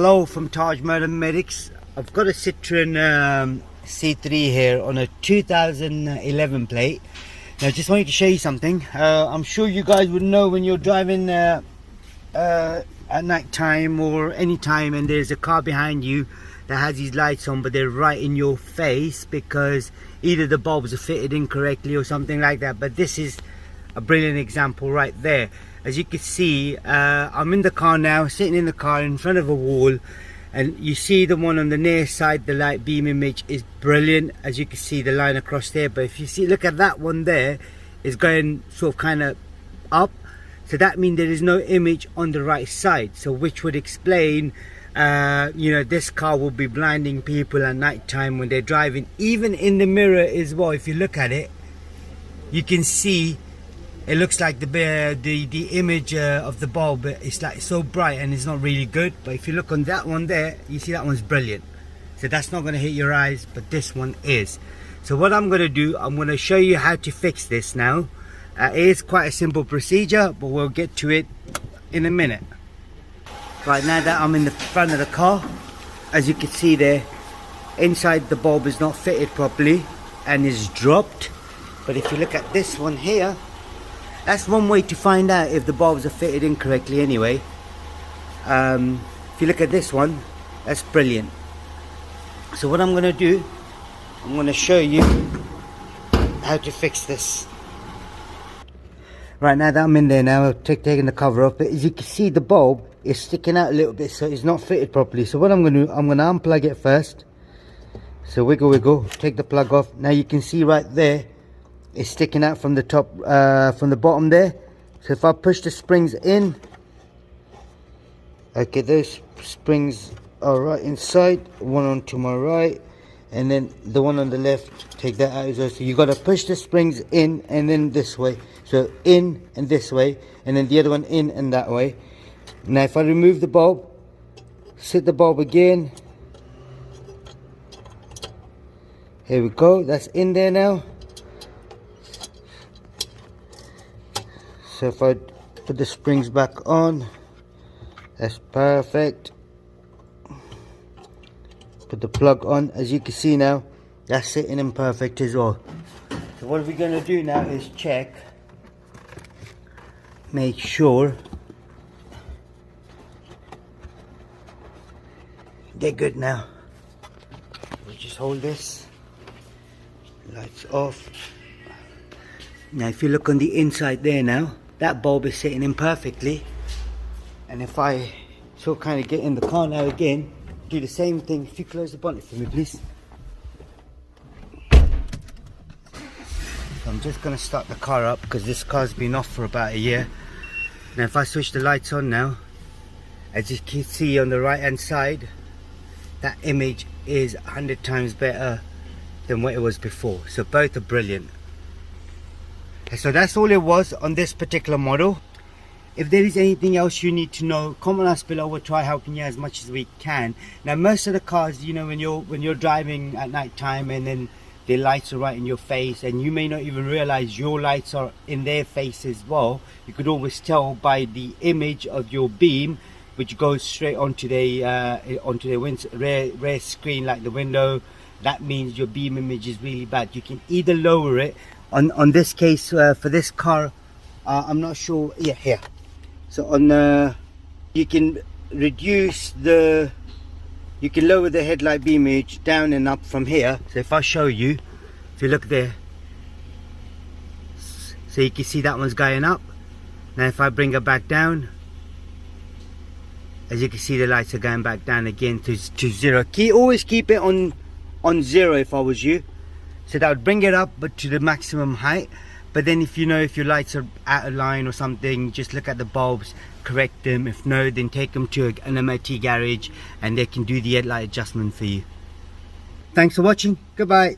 Hello from Tajmotormedics. I've got a Citroen C3 here on a 2011 plate. Now I just wanted to show you something. I'm sure you guys would know when you're driving at night time or any time and there's a car behind you that has these lights on, but they're right in your face because either the bulbs are fitted incorrectly or something like that. But this is a brilliant example right there. As you can see, I'm in the car now, sitting in the car in front of a wall, and you see the one on the near side, the light beam image is brilliant. As you can see the line across there, but if you see, look at that one there, is going sort of kind of up, so that means there is no image on the right side, so which would explain you know, this car will be blinding people at night time when they're driving. Even in the mirror as well, if you look at it, you can see it looks like the image of the bulb is like so bright and it's not really good. But if you look on that one there, you see that one's brilliant. So that's not going to hit your eyes, but this one is. So what I'm going to do, I'm going to show you how to fix this now. It is quite a simple procedure, but we'll get to it in a minute. Right, now that I'm in the front of the car, as you can see there, inside the bulb is not fitted properly and is dropped. But if you look at this one here, that's one way to find out if the bulbs are fitted incorrectly anyway. If you look at this one, that's brilliant. So what I'm going to do, I'm going to show you how to fix this. Right, now that I'm in there now, I've taken the cover off, but as you can see the bulb is sticking out a little bit, so it's not fitted properly. So what I'm going to do, I'm going to unplug it first. So wiggle, wiggle, take the plug off. Now you can see right there, it's sticking out from the top, from the bottom there. So if I push the springs in, okay, those springs are right inside, one onto my right, and then the one on the left, take that out as well. So you got to push the springs in and then this way. So in and this way, and then the other one in and that way. Now if I remove the bulb, set the bulb again. Here we go, that's in there now. So if I put the springs back on, that's perfect. Put the plug on, as you can see now, that's sitting in perfect as well. So what we're going to do now is check, make sure they're good now. We'll just hold this, lights off. Now if you look on the inside there now, that bulb is sitting in perfectly. And if I sort of kind of get in the car now again, do the same thing. If you close the bonnet for me please. So I'm just going to start the car up because this car's been off for about a year. Now if I switch the lights on now, as you can see on the right hand side, that image is 100 times better than what it was before. So both are brilliant. So that's all it was on this particular model. If there is anything else you need to know, comment us below. We'll try helping you as much as we can. Now most of the cars, you know, when you're driving at night time and then the lights are right in your face and you may not even realize your lights are in their face as well, you could always tell by the image of your beam, which goes straight onto the rear screen, like the window. That means your beam image is really bad. You can either lower it. On this case, for this car, I'm not sure. Yeah, here. So on you can reduce the, you can lower the headlight beam image down and up from here. So if I show you, if you look there, so you can see that one's going up. Now if I bring it back down, as you can see the lights are going back down again to zero. Always keep it on zero if I was you. So that would bring it up but to the maximum height. But then if you know if your lights are out of line or something, just look at the bulbs, correct them. If no, then take them to an MOT garage and they can do the headlight adjustment for you. Thanks for watching. Goodbye.